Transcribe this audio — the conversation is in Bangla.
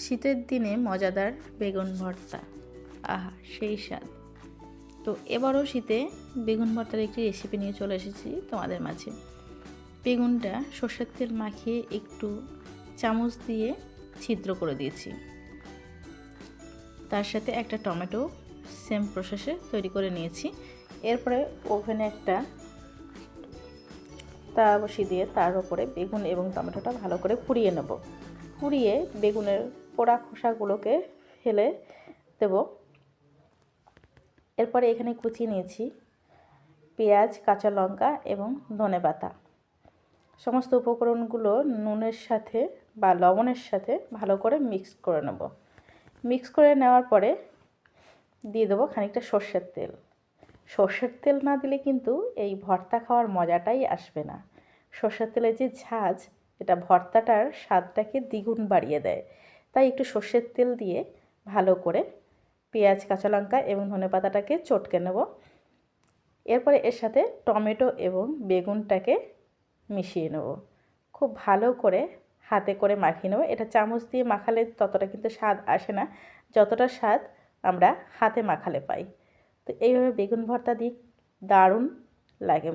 শীতের দিনে মজাদার বেগুন ভর্তা, আহা সেই স্বাদ। তো এবারও শীতে বেগুন ভর্তার একটি রেসিপি নিয়ে চলে এসেছি তোমাদের মাঝে। বেগুনটা সর্ষের তেল মাখিয়ে একটু চামচ দিয়ে ছিদ্র করে দিয়েছি। তার সাথে একটা টমেটো সেম প্রসেসে তৈরি করে নিয়েছি। এরপরে ওভেনে একটা তাওয়া বসিয়ে দিয়ে তার উপরে বেগুন এবং টমেটোটা ভালো করে পুড়িয়ে নেব। পুড়িয়ে বেগুনের পোড়া খোসাগুলোকে ফেলে দেব। এরপরে এখানে কুচিয়ে নিয়েছি পেঁয়াজ, কাঁচা লঙ্কা এবং ধনেপাতা। সমস্ত উপকরণগুলো নুনের সাথে বা লবণের সাথে ভালো করে মিক্স করে নেব। মিক্স করে নেওয়ার পরে দিয়ে দেবো খানিকটা সর্ষের তেল। সর্ষের তেল না দিলে কিন্তু এই ভর্তা খাওয়ার মজাটাই আসবে না। সর্ষের তেলের যে ঝাঁজ, এটা ভর্তাটার স্বাদটাকে দ্বিগুণ বাড়িয়ে দেয়। তাই একটু সর্ষের তেল দিয়ে ভালো করে পেঁয়াজ, কাঁচা লঙ্কা এবং ধনেপাতাটাকে চটকে নেব। এরপরে এর সাথে টমেটো এবং বেগুনটাকে মিশিয়ে নেব। খুব ভালো করে হাতে করে মাখিয়ে নেব। এটা চামচ দিয়ে মাখালে ততটা কিন্তু স্বাদ আসে না, যতটা স্বাদ আমরা হাতে মাখালে পাই। তো এইভাবে বেগুন ভর্তা দিয়ে দারুণ লাগে।